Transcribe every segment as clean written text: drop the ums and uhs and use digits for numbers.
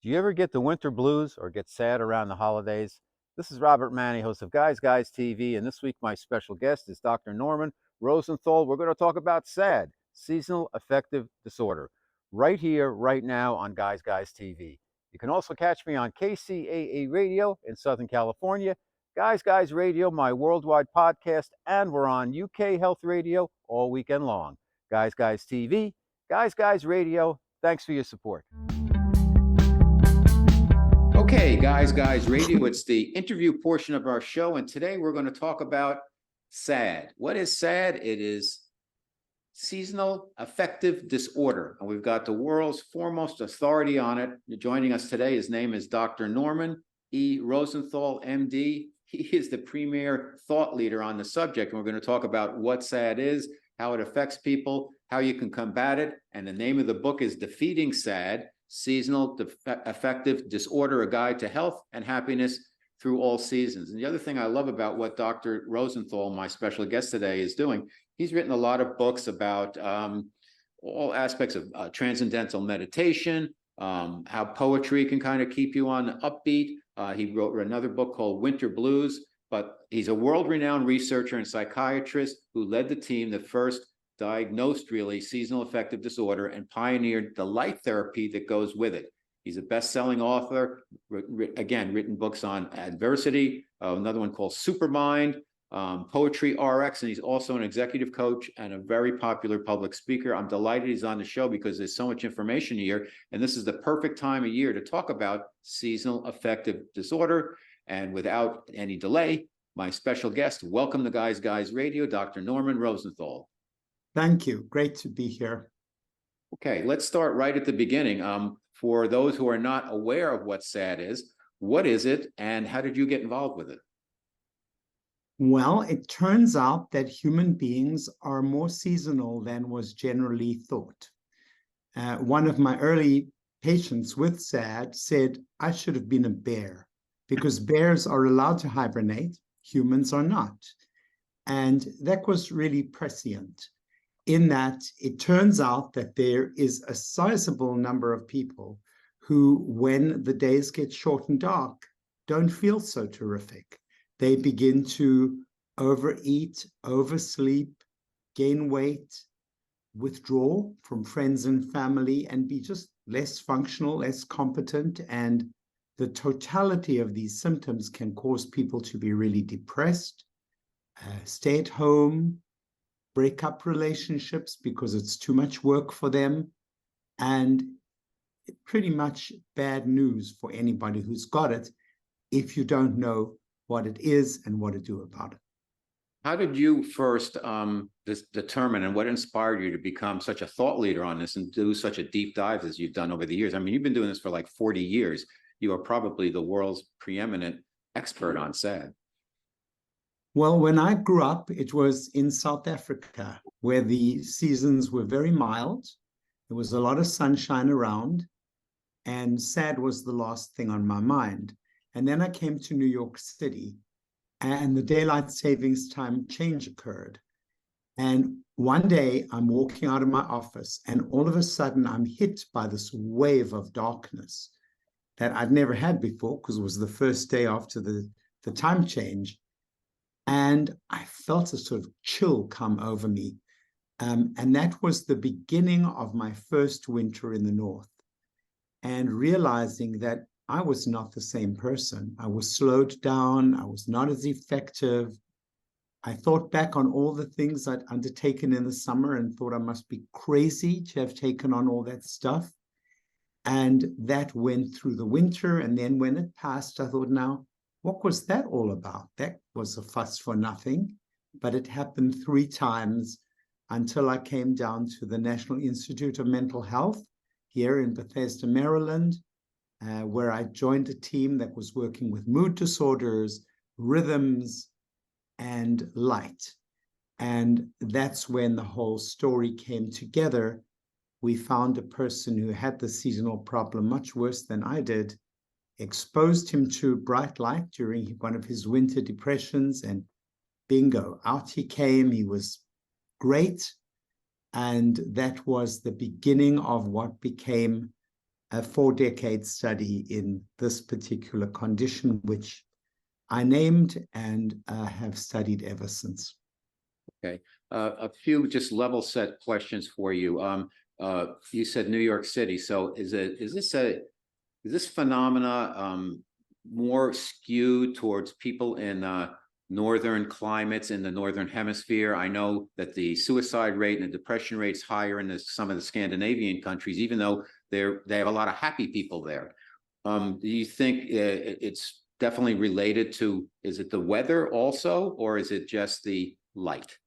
Do you ever get the winter blues or get sad around the holidays? This is Robert Manni, host of Guys TV, and this week my special guest is Dr. Norman Rosenthal. We're going to talk about SAD, seasonal affective disorder, right here, right now on Guys TV. You can also catch me on KCAA Radio in Southern California, Guys Radio, my worldwide podcast, and we're on UK Health Radio all weekend long. Guys TV, Guys Radio. Thanks for your support. Okay, Guys Radio, it's the interview portion of our show, and today we're going to talk about SAD. What is SAD? It is seasonal affective disorder, and we've got the world's foremost authority on it. Joining us today, his name is Dr. Norman E. Rosenthal, MD. He is the premier thought leader on the subject, and we're going to talk about what SAD is, how it affects people, how you can combat it, and the name of the book is Defeating SAD, Seasonal Affective Disorder, A Guide to Health and Happiness Through All Seasons. And the other thing I love about what Dr. Rosenthal, my special guest today, is doing, he's written a lot of books about all aspects of transcendental meditation, how poetry can kind of keep you on the upbeat. He wrote another book called Winter Blues, but he's a world-renowned researcher and psychiatrist who led the team that first diagnosed really seasonal affective disorder and pioneered the light therapy that goes with it. He's a best-selling author, again, written books on adversity, another one called Supermind, Poetry RX, and he's also an executive coach and a very popular public speaker. I'm delighted he's on the show because there's so much information here, and this is the perfect time of year to talk about seasonal affective disorder. And without any delay, my special guest, welcome to Guys Radio, Dr. Norman Rosenthal. Thank you. Great to be here. Okay, let's start right at the beginning. For those who are not aware of what SAD is, what is it and how did you get involved with it? Well, it turns out that human beings are more seasonal than was generally thought. One of my early patients with SAD said, I should have been a bear because bears are allowed to hibernate, humans are not. And that was really prescient, in that it turns out that there is a sizable number of people who, when the days get short and dark, don't feel so terrific. They begin to overeat, oversleep, gain weight, withdraw from friends and family, and be just less functional, less competent. And the totality of these symptoms can cause people to be really depressed, stay at home, break up relationships because it's too much work for them, and pretty much bad news for anybody who's got it if you don't know what it is and what to do about it. How did you first determine, and what inspired you to become such a thought leader on this and do such a deep dive as you've done over the years? I mean, you've been doing this for like 40 years. You are probably the world's preeminent expert on SAD. Well, when I grew up, it was in South Africa, where the seasons were very mild. There was a lot of sunshine around, and SAD was the last thing on my mind. And then I came to New York City, and the daylight savings time change occurred. And one day I'm walking out of my office, and all of a sudden I'm hit by this wave of darkness that I'd never had before, because it was the first day after the time change. And I felt a sort of chill come over me. And that was the beginning of my first winter in the North. And realizing that I was not the same person. I was slowed down. I was not as effective. I thought back on all the things I'd undertaken in the summer and thought I must be crazy to have taken on all that stuff. And that went through the winter. And then when it passed, I thought, now, what was that all about? That was a fuss for nothing, but it happened 3 times until I came down to the National Institute of Mental Health here in Bethesda, Maryland, where I joined a team that was working with mood disorders, rhythms, and light. And that's when the whole story came together. We found a person who had the seasonal problem much worse than I did, exposed him to bright light during one of his winter depressions, and bingo, out he came. He was great. And that was the beginning of what became a 4-decade study in this particular condition, which I named and have studied ever since. Okay. A few just level set questions for you. You said New York City. So is this phenomena more skewed towards people in northern climates in the northern hemisphere? I know that the suicide rate and the depression rate is higher in some of the Scandinavian countries, even though they have a lot of happy people there. Do you think it's definitely related to, is it the weather also, or is it just the light?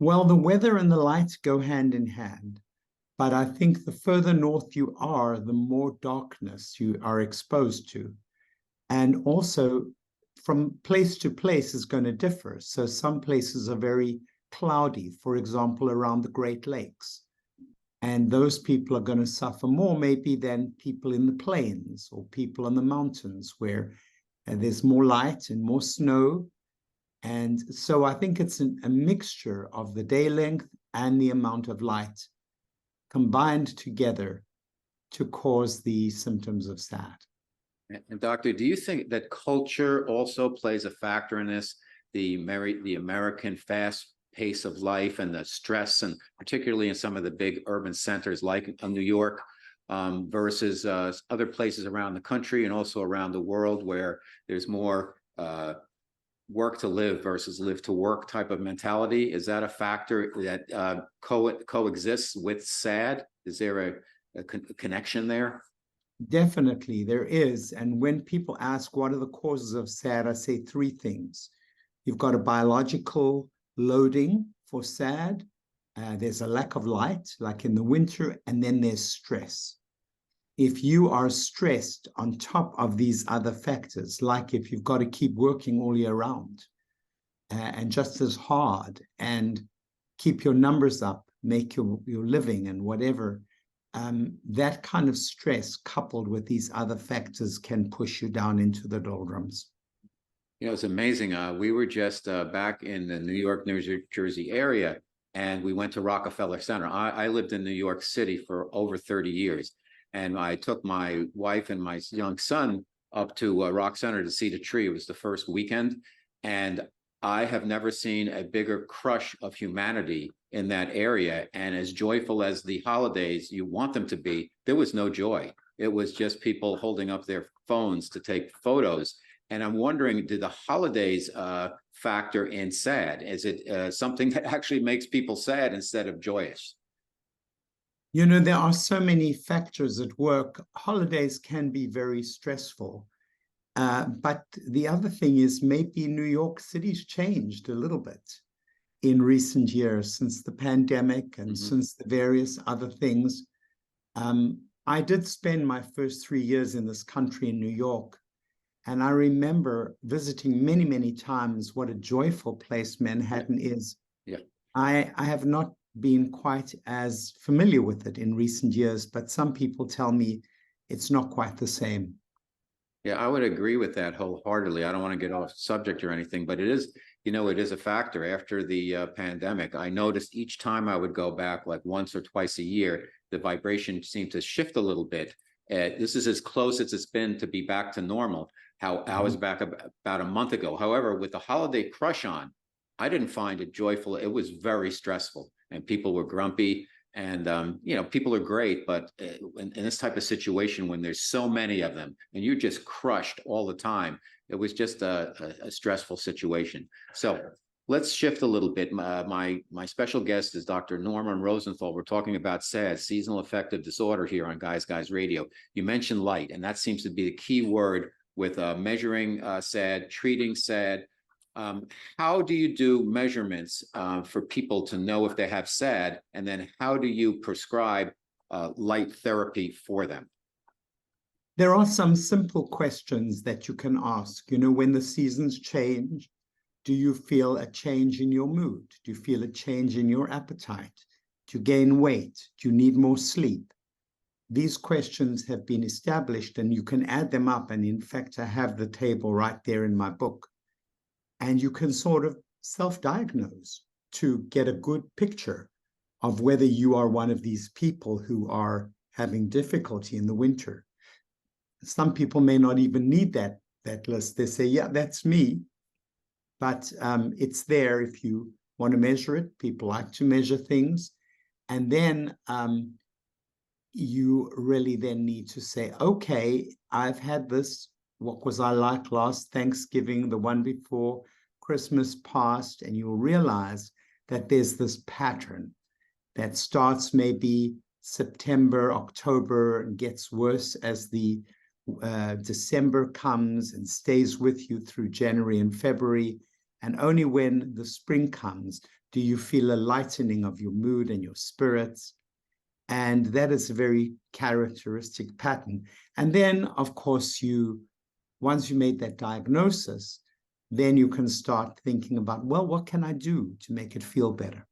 Well, the weather and the light go hand in hand, but I think the further north you are, the more darkness you are exposed to. And also, from place to place is going to differ. So some places are very cloudy, for example, around the Great Lakes. And those people are going to suffer more maybe than people in the plains or people in the mountains where there's more light and more snow. And so I think it's a mixture of the day length and the amount of light combined together to cause the symptoms of SAD. And doctor, do you think that culture also plays a factor in this? The American fast pace of life and the stress, and particularly in some of the big urban centers like New York, versus other places around the country and also around the world where there's more work to live versus live to work type of mentality. Is that a factor that coexists with SAD? Is there a connection there? Definitely, there is. And when people ask what are the causes of SAD, I say 3 things. You've got a biological loading for SAD. There's a lack of light, like in the winter, and then there's stress. If you are stressed on top of these other factors, like if you've got to keep working all year round and just as hard and keep your numbers up, make your living and whatever, that kind of stress coupled with these other factors can push you down into the doldrums. You know, it's amazing. We were just back in the New York, New Jersey area, and we went to Rockefeller Center. I lived in New York City for over 30 years. And I took my wife and my young son up to Rock Center to see the tree. It was the first weekend. And I have never seen a bigger crush of humanity in that area. And as joyful as the holidays you want them to be, there was no joy. It was just people holding up their phones to take photos. And I'm wondering, did the holidays factor in SAD? Is it something that actually makes people sad instead of joyous? You know, there are so many factors at work. Holidays can be very stressful. But the other thing is maybe New York City's changed a little bit in recent years since the pandemic and since the various other things. I did spend my first 3 years in this country in New York, and I remember visiting many, many times what a joyful place Manhattan is. Yeah. I have not been quite as familiar with it in recent years, but some people tell me it's not quite the same. Yeah, I would agree with that wholeheartedly. I don't want to get off subject or anything, but it is, you know, it is a factor. After the pandemic, I noticed each time I would go back like once or twice a year, the vibration seemed to shift a little bit. This is as close as it's been to be back to normal. How I was back about a month ago. However, with the holiday crush on, I didn't find it joyful. It was very stressful, and people were grumpy. And you know, people are great, but in this type of situation, when there's so many of them and you're just crushed all the time, it was just a stressful situation. So let's shift a little bit. My special guest is Dr. Norman Rosenthal. We're talking about SAD, seasonal affective disorder, here on Guys Radio. You mentioned light, and that seems to be the key word with measuring SAD, treating SAD. How do you do measurements for people to know if they have SAD, and then how do you prescribe light therapy for them? There are some simple questions that you can ask. You know, when the seasons change, do you feel a change in your mood? Do you feel a change in your appetite? Do you gain weight? Do you need more sleep? These questions have been established, and you can add them up. And in fact, I have the table right there in my book. And you can sort of self-diagnose to get a good picture of whether you are one of these people who are having difficulty in the winter. Some people may not even need that list. They say, yeah, that's me. But it's there if you want to measure it. People like to measure things. And then you really then need to say, okay, I've had this. What was I like last Thanksgiving, the one before Christmas passed? And you'll realize that there's this pattern that starts maybe September, October, and gets worse as the December comes and stays with you through January and February. And only when the spring comes do you feel a lightening of your mood and your spirits. And that is a very characteristic pattern. And then, of course, once you made that diagnosis, then you can start thinking about, well, what can I do to make it feel better?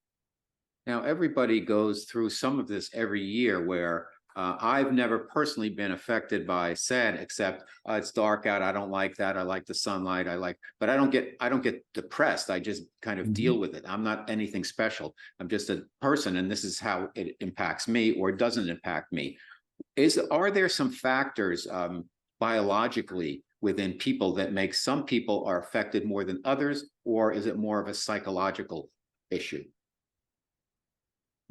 Now, everybody goes through some of this every year where I've never personally been affected by SAD, except it's dark out. I don't like that. I like the sunlight. But I don't get depressed. I just kind of deal with it. I'm not anything special. I'm just a person, and this is how it impacts me or doesn't impact me. Are there some factors biologically within people that make some people are affected more than others, or is it more of a psychological issue?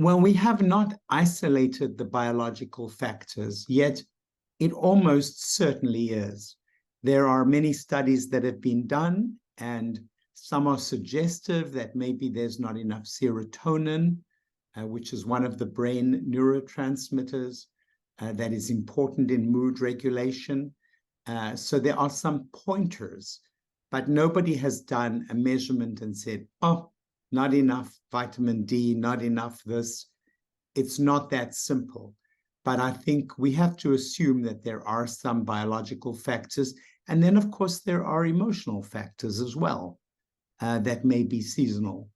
Well, we have not isolated the biological factors, yet it almost certainly is. There are many studies that have been done, and some are suggestive that maybe there's not enough serotonin, which is one of the brain neurotransmitters that is important in mood regulation. So there are some pointers, but nobody has done a measurement and said, oh, not enough vitamin D, not enough this. It's not that simple. But I think we have to assume that there are some biological factors. And then, of course, there are emotional factors as well that may be seasonal.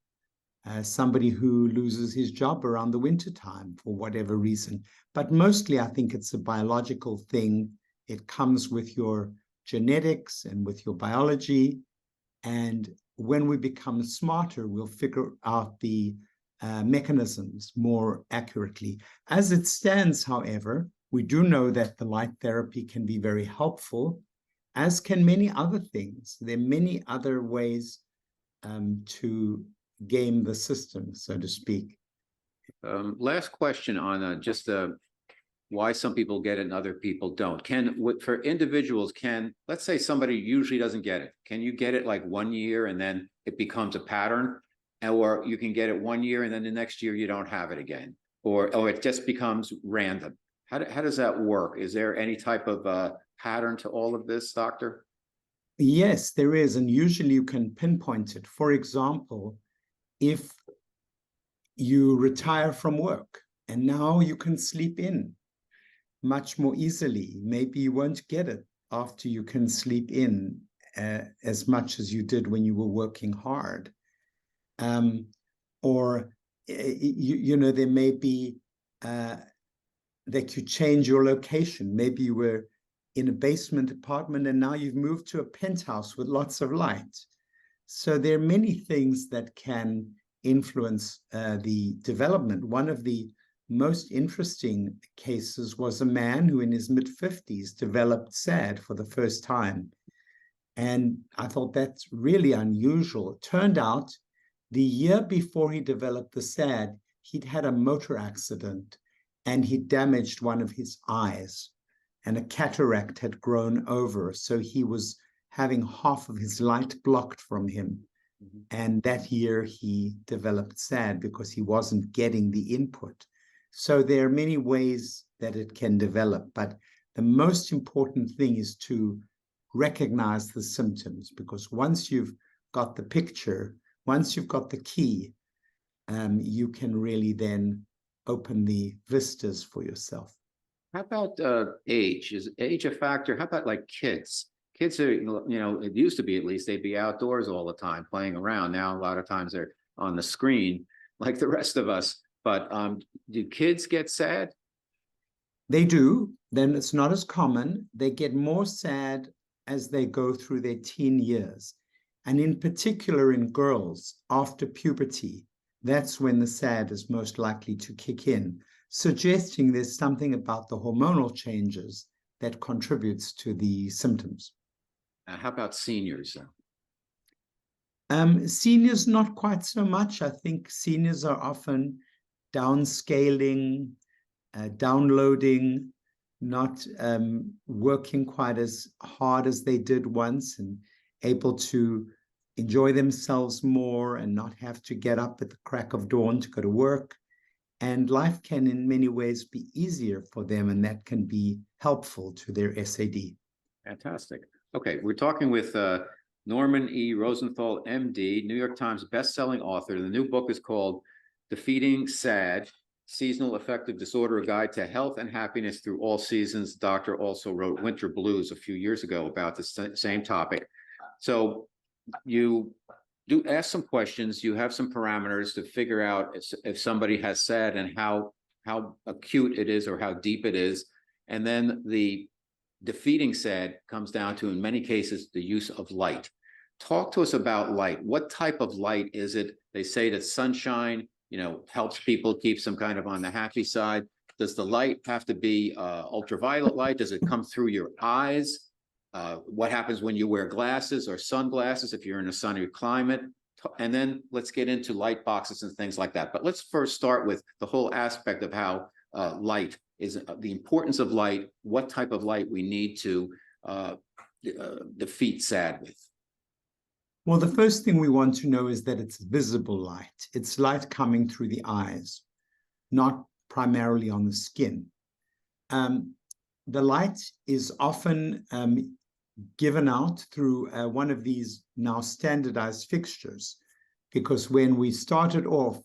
Somebody who loses his job around the wintertime for whatever reason. But mostly, I think it's a biological thing. It comes with your genetics and with your biology. And when we become smarter, we'll figure out the mechanisms more accurately. As it stands, however, we do know that the light therapy can be very helpful, as can many other things. There are many other ways to game the system, so to speak. Last question on just why some people get it and other people don't. For individuals, let's say somebody usually doesn't get it. Can you get it like 1 year and then it becomes a pattern? Or you can get it 1 year and then the next year you don't have it again? Or it just becomes random? How does that work? Is there any type of pattern to all of this, doctor? Yes, there is. And usually you can pinpoint it. For example, if you retire from work and now you can sleep in much more easily, maybe you won't get it after you can sleep in as much as you did when you were working hard. Or, there may be that you change your location. Maybe you were in a basement apartment and now you've moved to a penthouse with lots of light. So there are many things that can influence the development. One of the most interesting cases was a man who in his mid-50s developed SAD for the first time. And I thought that's really unusual. It turned out the year before he developed the SAD, he'd had a motor accident and he damaged one of his eyes and a cataract had grown over. So he was having half of his light blocked from him. And that year he developed SAD because he wasn't getting the input. So there are many ways that it can develop, but the most important thing is to recognize the symptoms, because once you've got the picture, once you've got the key, you can really then open the vistas for yourself. How about age? Is age a factor? How about like kids? Kids are, it used to be at least they'd be outdoors all the time playing around. Now, a lot of times they're on the screen like the rest of us. But do kids get SAD? They do. Then it's not as common. They get more SAD as they go through their teen years. And in particular in girls, after puberty, that's when the SAD is most likely to kick in. suggesting there's something about the hormonal changes that contributes to the symptoms. How about seniors? Seniors, not quite so much. I think seniors are often downscaling, downloading, not working quite as hard as they did once, and able to enjoy themselves more and not have to get up at the crack of dawn to go to work. And life can in many ways be easier for them, and that can be helpful to their SAD. Fantastic. Okay, we're talking with Norman E. Rosenthal, MD, New York Times bestselling author. The new book is called Defeating SAD, Seasonal Affective Disorder, A Guide to Health and Happiness Through All Seasons. The doctor also wrote Winter Blues a few years ago about the same topic. So you do ask some questions, you have some parameters to figure out if somebody has SAD and how acute it is or how deep it is. And then the defeating SAD comes down to, in many cases, the use of light. Talk to us about light. What type of light is it? They say that sunshine, helps people, keeps them kind of on the happy side. Does the light have to be ultraviolet light? Does it come through your eyes? What happens when you wear glasses or sunglasses if you're in a sunny climate? And then let's get into light boxes and things like that. But let's first start with the whole aspect of how light is, the importance of light, what type of light we need to defeat SAD with. Well, the first thing we want to know is that it's visible light. It's light coming through the eyes, not primarily on the skin. The light is often given out through one of these now standardized fixtures, because when we started off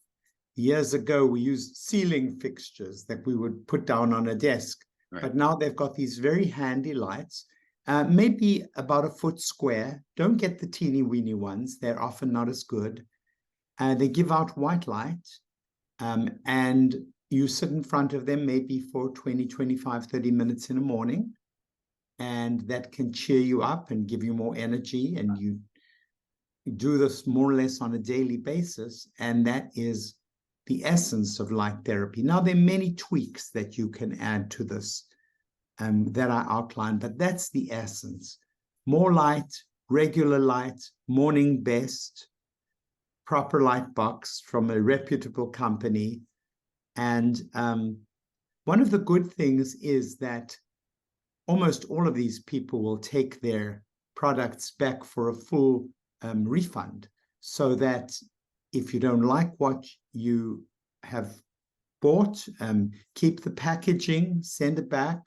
years ago, we used ceiling fixtures that we would put down on a desk. Right. But now they've got these very handy lights, maybe about a foot square. Don't get the teeny weeny ones. They're often not as good. They give out white light, and you sit in front of them maybe for 20, 25, 30 minutes in the morning. And that can cheer you up and give you more energy. And you do this more or less on a daily basis. And that is the essence of light therapy. Now, there are many tweaks that you can add to this that I outlined, but that's the essence. More light, regular light, morning best, proper light box from a reputable company. And one of the good things is that almost all of these people will take their products back for a full refund, so that if you don't like what you have bought, keep the packaging, send it back.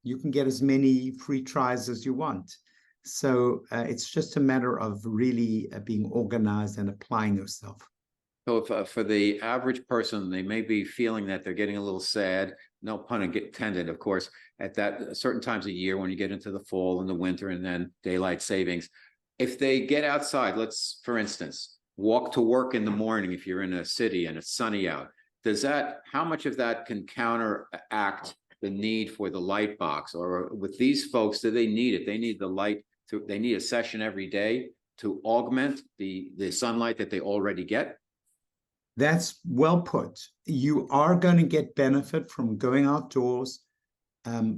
You can get as many free tries as you want. So it's just a matter of really being organized and applying yourself. So if, for the average person, they may be feeling that they're getting a little sad, no pun intended, of course, at that certain times of year when you get into the fall and the winter and then daylight savings. If they get outside, let's, for instance, walk to work in the morning, if you're in a city and it's sunny out, how much of that can counteract the need for the light box? Or with these folks, do they need it? They need the light, they need a session every day to augment the sunlight that they already get? That's well put. You are going to get benefit from going outdoors.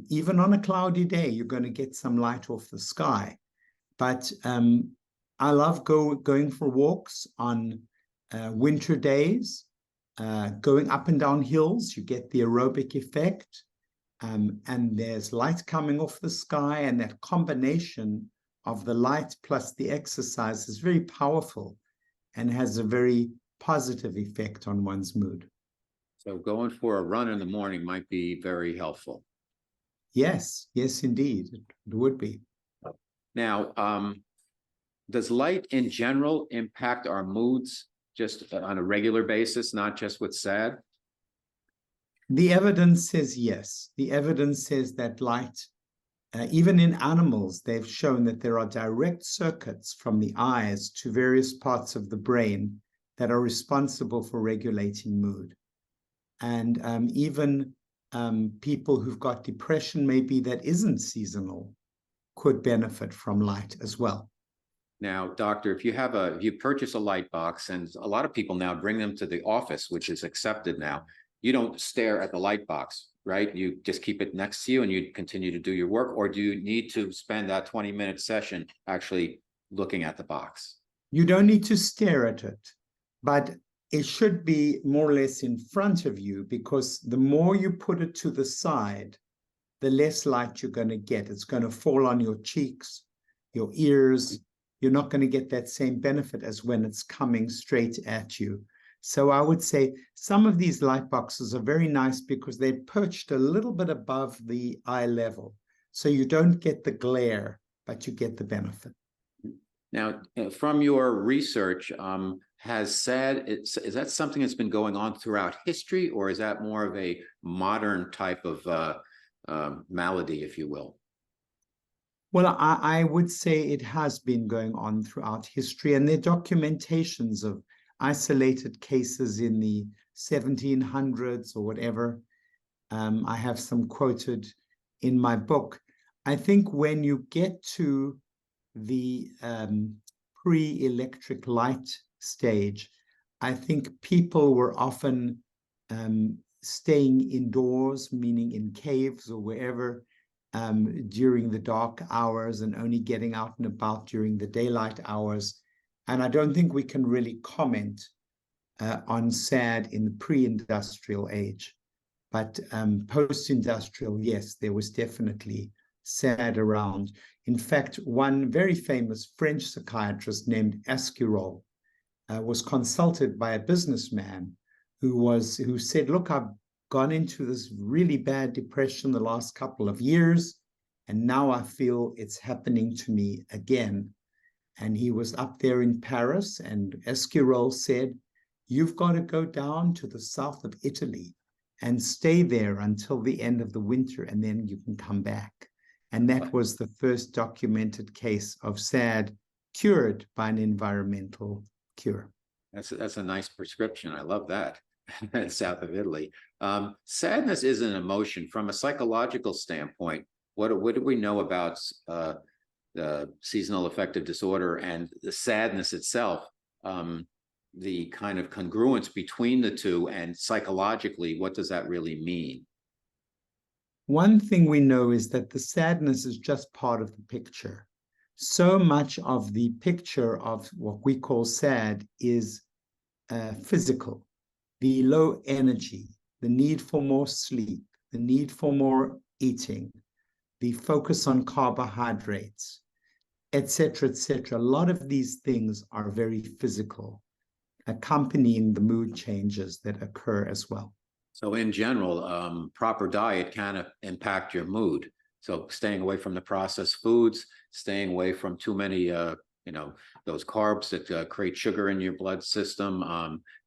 Even on a cloudy day, you're going to get some light off the sky. But I love going for walks on winter days, going up and down hills. You get the aerobic effect, and there's light coming off the sky, and that combination of the light plus the exercise is very powerful and has a very positive effect on one's mood. So going for a run in the morning might be very helpful. Yes, indeed, it would be. Now, does light in general impact our moods just on a regular basis, not just with SAD? The evidence says yes. The evidence says that light, even in animals, they've shown that there are direct circuits from the eyes to various parts of the brain that are responsible for regulating mood. And even people who've got depression, maybe that isn't seasonal, could benefit from light as well. Now, doctor, if you purchase a light box, and a lot of people now bring them to the office, which is accepted now, you don't stare at the light box, right? You just keep it next to you and you continue to do your work, or do you need to spend that 20-minute session actually looking at the box? You don't need to stare at it, but it should be more or less in front of you, because the more you put it to the side, the less light you're going to get. It's going to fall on your cheeks, your ears. You're not going to get that same benefit as when it's coming straight at you. So I would say some of these light boxes are very nice because they're perched a little bit above the eye level. So you don't get the glare, but you get the benefit. Now, from your research, has SAD, is that something that's been going on throughout history, or is that more of a modern type of malady, if you will? Well, I would say it has been going on throughout history, and there are documentations of isolated cases in the 1700s or whatever. I have some quoted in my book. I think when you get to the pre-electric light stage, I think people were often staying indoors, meaning in caves or wherever, during the dark hours, and only getting out and about during the daylight hours. And I don't think we can really comment on SAD in the pre-industrial age. But post-industrial, yes, there was definitely SAD around. In fact, one very famous French psychiatrist named Esquirol was consulted by a businessman who said, look, I've gone into this really bad depression the last couple of years, and now I feel it's happening to me again. And he was up there in Paris, and Esquirol said, you've got to go down to the south of Italy and stay there until the end of the winter, and then you can come back. And that was the first documented case of SAD cured by an environmental cure. That's a nice prescription. I love that. South of Italy. Sadness is an emotion. From a psychological standpoint, what do we know about the seasonal affective disorder and the sadness itself? The kind of congruence between the two, and psychologically, what does that really mean? One thing we know is that the sadness is just part of the picture. So much of the picture of what we call sad is physical. The low energy, the need for more sleep, the need for more eating, the focus on carbohydrates, etc., etc. A lot of these things are very physical, accompanying the mood changes that occur as well. So in general, proper diet can impact your mood. So staying away from the processed foods, staying away from too many, those carbs that create sugar in your blood system,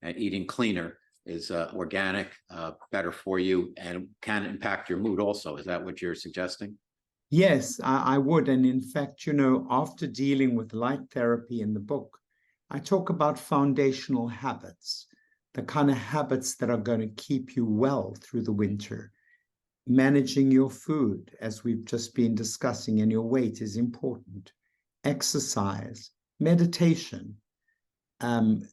and eating cleaner is organic, better for you, and can impact your mood also. Is that what you're suggesting? Yes, I would. And in fact, after dealing with light therapy in the book, I talk about foundational habits, the kind of habits that are going to keep you well through the winter. Managing your food, as we've just been discussing, and your weight is important. Exercise, meditation,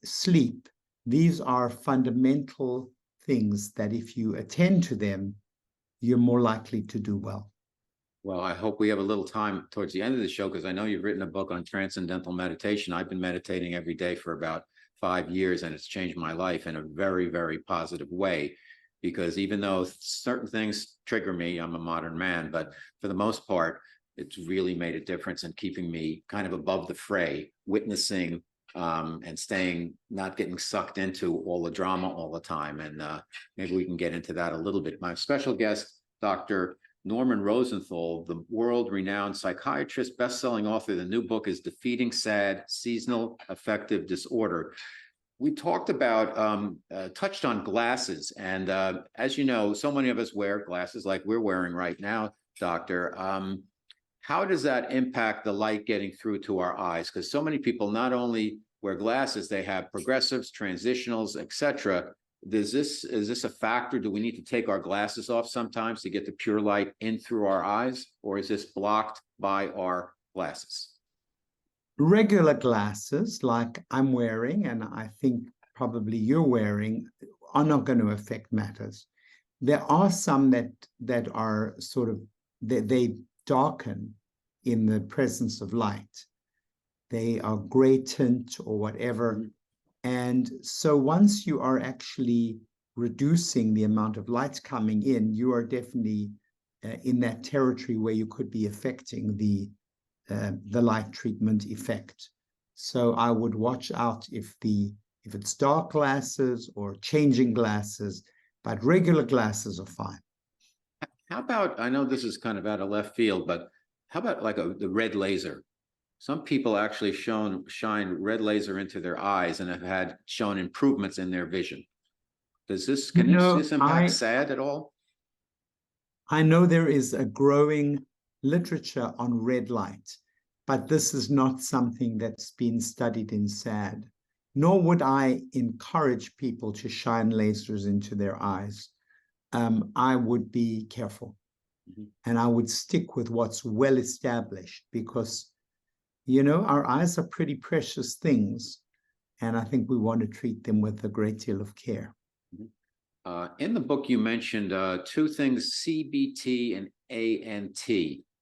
sleep. These are fundamental things that if you attend to them, you're more likely to do well. Well, I hope we have a little time towards the end of the show, because I know you've written a book on transcendental meditation. I've been meditating every day for about 5 years, and it's changed my life in a very, very positive way. Because even though certain things trigger me, I'm a modern man, but for the most part, it's really made a difference in keeping me kind of above the fray, witnessing and not getting sucked into all the drama all the time. And maybe we can get into that a little bit. My special guest, Dr. Norman Rosenthal, the world-renowned psychiatrist, best-selling author. The new book is Defeating SAD, Seasonal Affective Disorder. We talked about, touched on glasses. And as you know, so many of us wear glasses like we're wearing right now, Doctor. How does that impact the light getting through to our eyes? Because so many people not only wear glasses, they have progressives, transitionals, etc. Is this a factor? Do we need to take our glasses off sometimes to get the pure light in through our eyes, or is this blocked by our glasses? Regular glasses like I'm wearing, and I think probably you're wearing, are not going to affect matters. There are some that are sort of, they darken in the presence of light. They are gray tint or whatever. And so once you are actually reducing the amount of light coming in, you are definitely in that territory where you could be affecting the light treatment effect. So I would watch out if it's dark glasses or changing glasses, but regular glasses are fine. How about, I know this is kind of out of left field, but how about like the red laser? Some people actually shine red laser into their eyes and have shown improvements in their vision. Can this impact SAD at all? I know there is a growing literature on red light, but this is not something that's been studied in SAD, nor would I encourage people to shine lasers into their eyes. I would be careful. And I would stick with what's well established, because, you know, our eyes are pretty precious things, and I think we want to treat them with a great deal of care. In the book, you mentioned two things, CBT and ANT.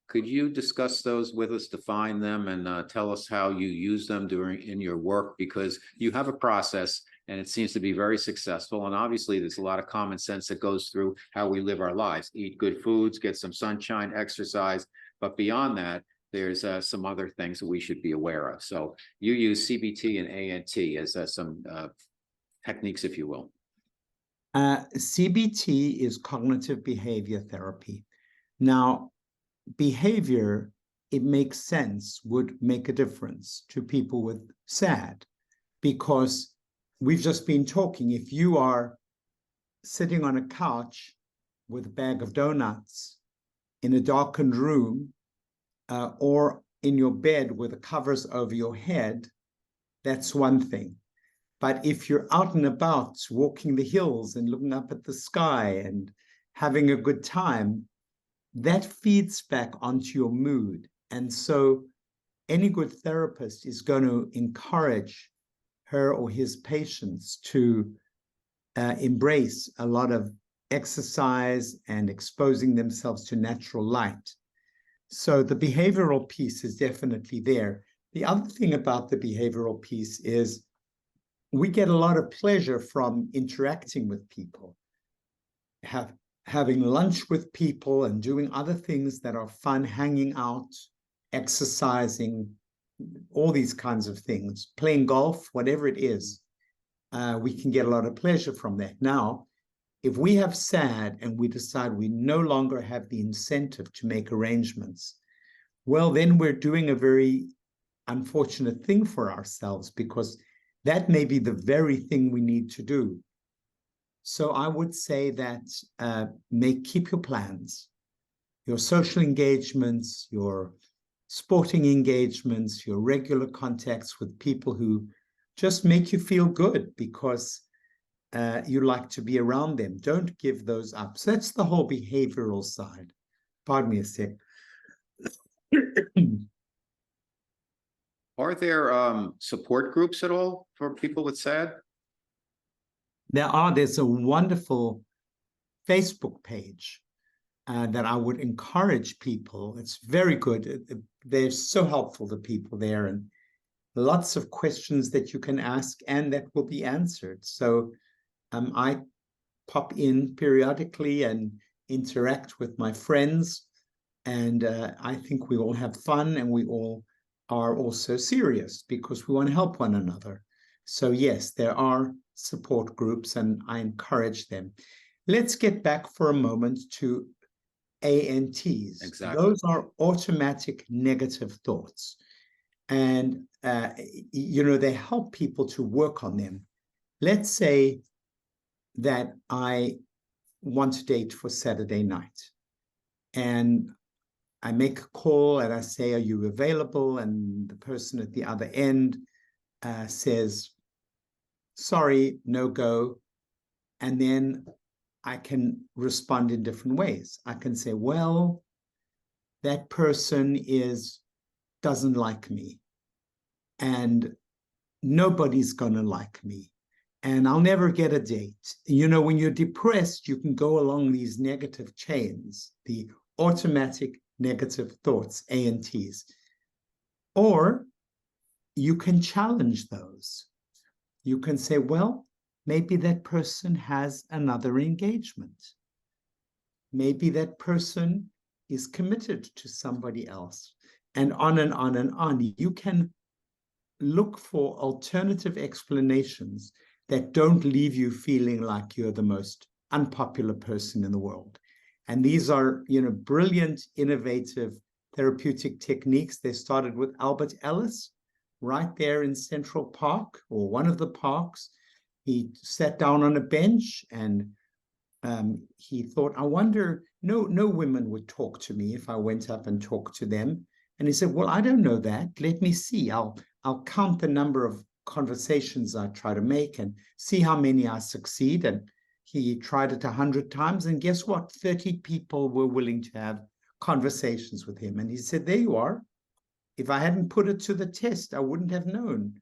Could you discuss those with us, define them, and tell us how you use them in your work? Because you have a process, and it seems to be very successful. And obviously, there's a lot of common sense that goes through how we live our lives. Eat good foods, get some sunshine, exercise. But beyond that, there's some other things that we should be aware of. So you use CBT and ANT as some techniques, if you will. CBT is cognitive behavior therapy. Now, behavior, it makes sense, would make a difference to people with SAD, because we've just been talking. If you are sitting on a couch with a bag of donuts in a darkened room, or in your bed with the covers over your head, that's one thing. But if you're out and about walking the hills and looking up at the sky and having a good time, that feeds back onto your mood. And so any good therapist is going to encourage her or his patients to embrace a lot of exercise and exposing themselves to natural light. So the behavioral piece is definitely there. The other thing about the behavioral piece is we get a lot of pleasure from interacting with people, having lunch with people and doing other things that are fun, hanging out, exercising, all these kinds of things, playing golf, whatever it is. We can get a lot of pleasure from that. Now, if we have SAD and we decide we no longer have the incentive to make arrangements, well, then we're doing a very unfortunate thing for ourselves, because that may be the very thing we need to do. So I would say that keep your plans, your social engagements, your sporting engagements, your regular contacts with people who just make you feel good because you like to be around them. Don't give those up. So that's the whole behavioral side. Pardon me a sec. Are there support groups at all for people with SAD? There's a wonderful Facebook page that I would encourage people. It's very good. They're so helpful to people there, and lots of questions that you can ask and that will be answered. So I pop in periodically and interact with my friends, and I think we all have fun, and we all are also serious because we want to help one another. So yes, there are support groups, and I encourage them. Let's get back for a moment to ANTs. Exactly. Those are automatic negative thoughts. And, they help people to work on them. Let's say that I want to date for Saturday night, and I make a call and I say, are you available? And the person at the other end says, sorry, no go. And then I can respond in different ways. I can say, well, that person doesn't like me, and nobody's going to like me. and I'll never get a date. You know, when you're depressed, you can go along these negative chains, the automatic negative thoughts, ANTs, or you can challenge those. You can say, well, maybe that person has another engagement. Maybe that person is committed to somebody else, and on and on and on. You can look for alternative explanations that don't leave you feeling like you're the most unpopular person in the world. And these are, you know, brilliant, innovative therapeutic techniques. They started with Albert Ellis right there in Central Park, or one of the parks. He sat down on a bench and he thought, I wonder, no women would talk to me if I went up and talked to them. And he said, well, I don't know that. Let me see. I'll count the number of conversations I try to make and see how many I succeed. And he tried it 100 times. And guess what? 30 people were willing to have conversations with him. And he said, there you are. If I hadn't put it to the test, I wouldn't have known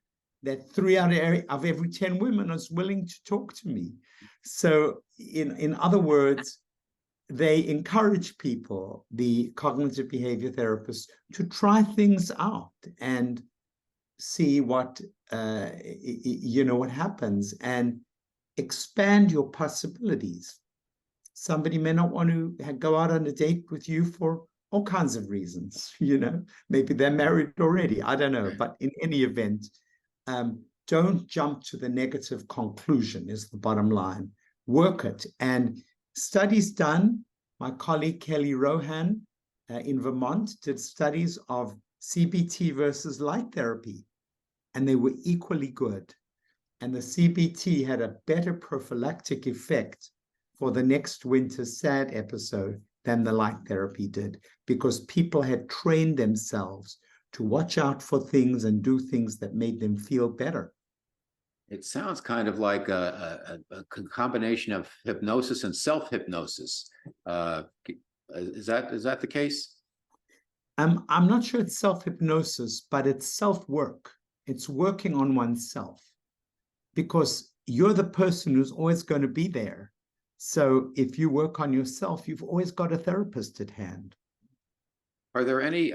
that 3 out of every 10 women is willing to talk to me. So in other words, they encourage people, the cognitive behavior therapists, to try things out and see what, what happens, and expand your possibilities. Somebody may not want to go out on a date with you for all kinds of reasons, maybe they're married already, I don't know. But in any event, don't jump to the negative conclusion is the bottom line. Work it. And studies done, my colleague Kelly Rohan in Vermont did studies of CBT versus light therapy, and they were equally good. And the CBT had a better prophylactic effect for the next winter's SAD episode than the light therapy did, because people had trained themselves to watch out for things and do things that made them feel better. It sounds kind of like a combination of hypnosis and self-hypnosis. Is that the case? I'm not sure it's self-hypnosis, but it's self-work. It's working on oneself, because you're the person who's always going to be there. So if you work on yourself, you've always got a therapist at hand. Are there any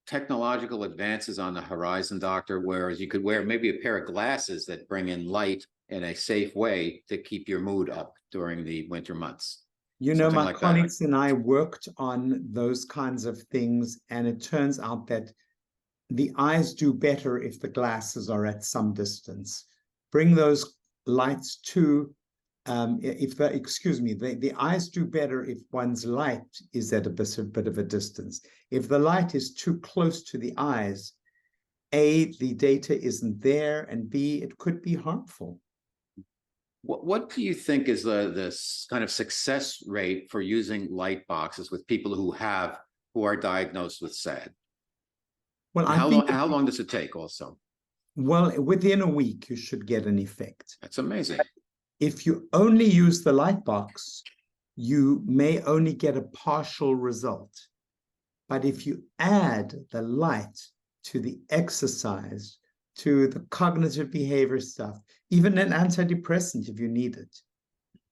technological advances on the horizon, doctor, whereas you could wear maybe a pair of glasses that bring in light in a safe way to keep your mood up during the winter months? My like colleagues and I worked on those kinds of things, and it turns out that the eyes do better if the glasses are at some distance. Bring those lights to, the eyes do better if one's light is at a bit of a distance. If the light is too close to the eyes, A, the data isn't there, and B, it could be harmful. What do you think is this kind of success rate for using light boxes with people who are diagnosed with SAD? Well, how long does it take also? Well, within a week, you should get an effect. That's amazing. If you only use the light box, you may only get a partial result. But if you add the light to the exercise, to the cognitive behavior stuff, even an antidepressant if you need it,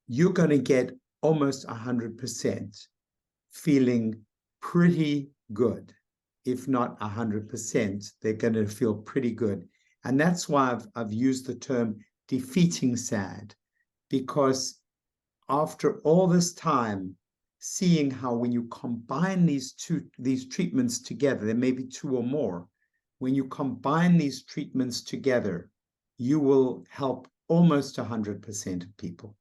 you're going to get almost 100% feeling pretty good. If not 100%, they're going to feel pretty good. And that's why I've used the term defeating SAD, because after all this time, seeing how when you combine these treatments together, there may be 2 or more, when you combine these treatments together, you will help almost 100% of people.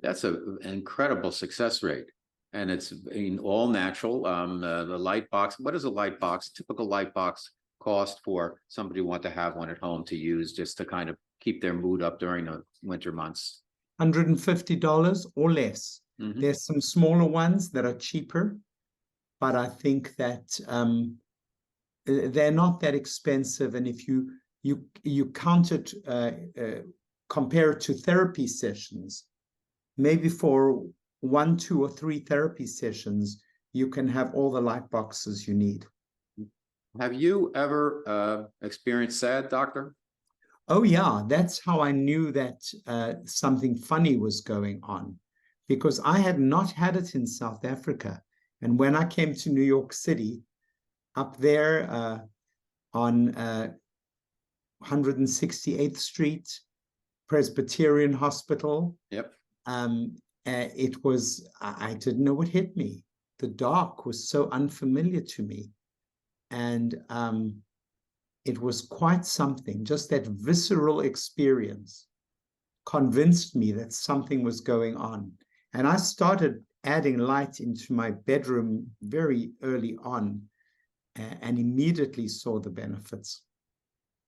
That's an incredible success rate. And it's all natural. The light box, what is a light box? Typical light box cost for somebody who wants to have one at home to use just to kind of keep their mood up during the winter months? $150 or less. Mm-hmm. There's some smaller ones that are cheaper, but I think that they're not that expensive. And if you count it, compare it to therapy sessions, maybe for 1, 2, or 3 therapy sessions, you can have all the light boxes you need. Have you ever experienced SAD, doctor? Oh, yeah, that's how I knew that something funny was going on, because I had not had it in South Africa. And when I came to New York City, up there on 168th Street, Presbyterian Hospital, Yep. it was, I didn't know what hit me. The dark was so unfamiliar to me. And it was quite something. Just that visceral experience convinced me that something was going on. And I started adding light into my bedroom very early on, and immediately saw the benefits.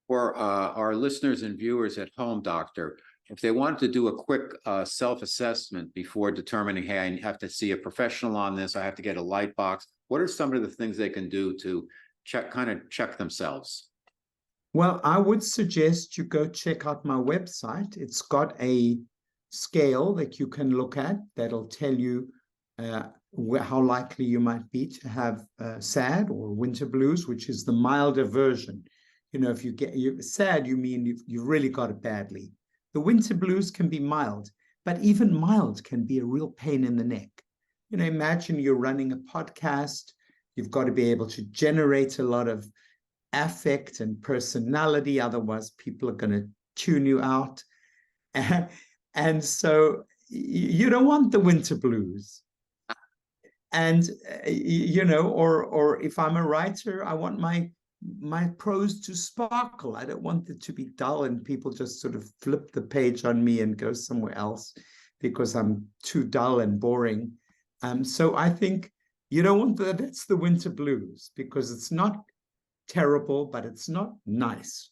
For our listeners and viewers at home, doctor, if they wanted to do a quick self-assessment before determining, hey, I have to see a professional on this, I have to get a light box, what are some of the things they can do to check themselves? Well, I would suggest you go check out my website. It's got a scale that you can look at that'll tell you how likely you might be to have SAD or winter blues, which is the milder version. You know, if you get SAD, you mean you've really got it badly. The winter blues can be mild, but even mild can be a real pain in the neck. You know, imagine you're running a podcast. You've got to be able to generate a lot of affect and personality, otherwise people are going to tune you out. And so you don't want the winter blues. And you know, or if I'm a writer, I want my prose to sparkle. I don't want it to be dull and people just sort of flip the page on me and go somewhere else because I'm too dull and boring. So I think you don't want that's the winter blues, because it's not terrible, but it's not nice.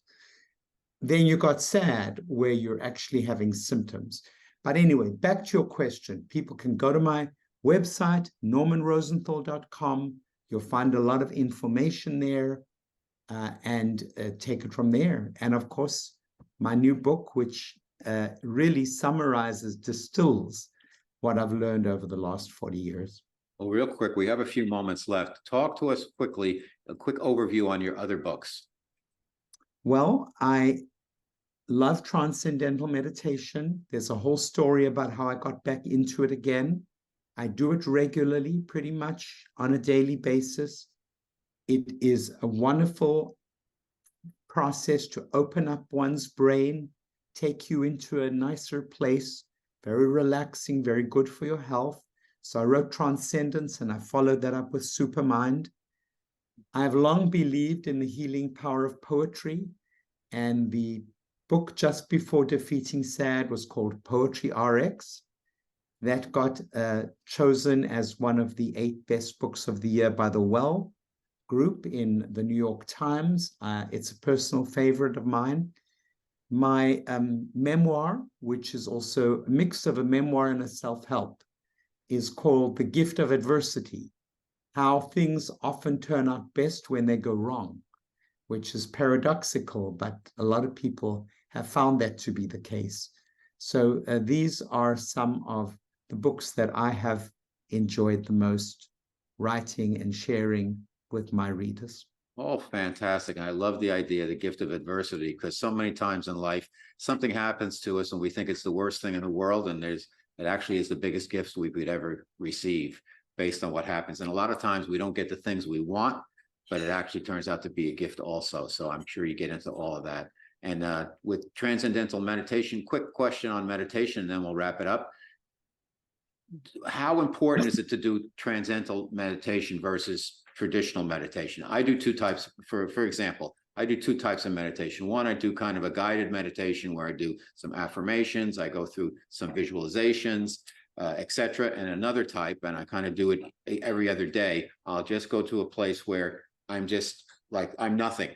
Then you got SAD, where you're actually having symptoms. But anyway, back to your question. People can go to my website, normanrosenthal.com. You'll find a lot of information there, and take it from there. And of course, my new book, which really summarizes, distills what I've learned over the last 40 years. Well, real quick, we have a few moments left. Talk to us quickly, a quick overview on your other books. Well, I love transcendental meditation. There's a whole story about how I got back into it again. I do it regularly, pretty much on a daily basis. It is a wonderful process to open up one's brain, take you into a nicer place, very relaxing, very good for your health. So I wrote Transcendence, and I followed that up with Supermind. I have long believed in the healing power of poetry, and the book just before defeating SAD was called Poetry RX. That got chosen as one of the 8 best books of the year by the Well Group in the New York Times. It's a personal favorite of mine. My memoir, which is also a mix of a memoir and a self-help, is called The Gift of Adversity: How Things Often Turn Out Best When They Go Wrong, which is paradoxical, but a lot of people have found that to be the case. So these are some of the books that I have enjoyed the most writing and sharing with my readers. Oh, fantastic. I love the idea, the gift of adversity, because so many times in life, something happens to us and we think it's the worst thing in the world. And it actually is the biggest gift we could ever receive based on what happens. And a lot of times we don't get the things we want, but it actually turns out to be a gift also. So I'm sure you get into all of that. And with transcendental meditation, quick question on meditation, and then we'll wrap it up. How important is it to do transcendental meditation versus traditional meditation? I do 2 types. For example, I do 2 types of meditation. One, I do kind of a guided meditation where I do some affirmations, I go through some visualizations, etc. And another type, and I kind of do it every other day, I'll just go to a place where I'm just like, I'm nothing.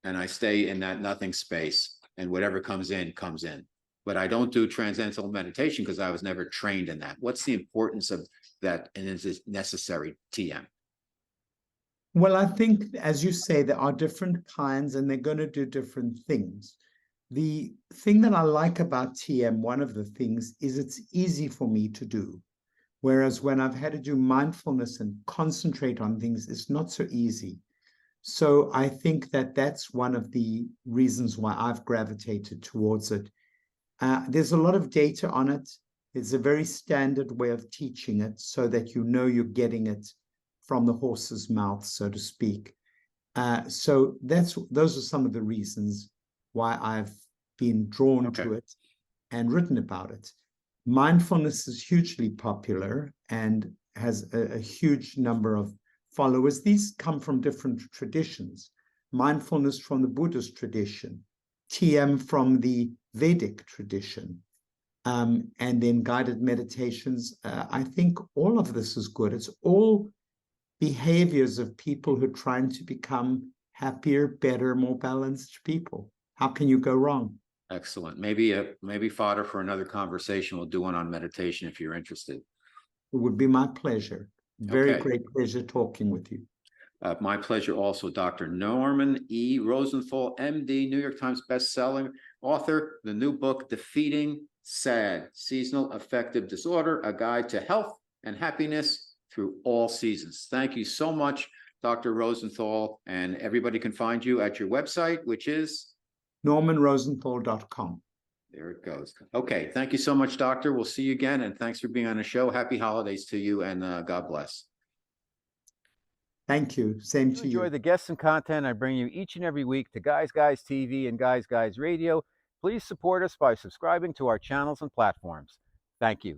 And I stay in that nothing space, and whatever comes in, comes in. But I don't do transcendental meditation because I was never trained in that. What's the importance of that, and is it necessary, TM? Well, I think, as you say, there are different kinds and they're going to do different things. The thing that I like about TM, one of the things, is it's easy for me to do. Whereas when I've had to do mindfulness and concentrate on things, it's not so easy. So I think that that's one of the reasons why I've gravitated towards it. There's a lot of data on it. It's a very standard way of teaching it so that you know you're getting it from the horse's mouth, so to speak. So those are some of the reasons why I've been drawn to it and written about it. Mindfulness is hugely popular and has a huge number of followers. These come from different traditions. Mindfulness from the Buddhist tradition, TM from the Vedic tradition, and then guided meditations. I think all of this is good. It's all behaviors of people who are trying to become happier, better, more balanced people. How can you go wrong? Excellent. Maybe fodder for another conversation. We'll do one on meditation if you're interested. It would be my pleasure. Very great pleasure talking with you. My pleasure also, Dr. Norman E. Rosenthal, MD, New York Times bestselling author, the new book, Defeating SAD, Seasonal Affective Disorder, A Guide to Health and Happiness Through All Seasons. Thank you so much, Dr. Rosenthal, and everybody can find you at your website, which is? normanrosenthal.com. There it goes. Okay, thank you so much, Doctor. We'll see you again, and thanks for being on the show. Happy holidays to you, and God bless. Thank you. Same to you. Enjoy the guests and content I bring you each and every week to Guys TV and Guys Radio. Please support us by subscribing to our channels and platforms. Thank you.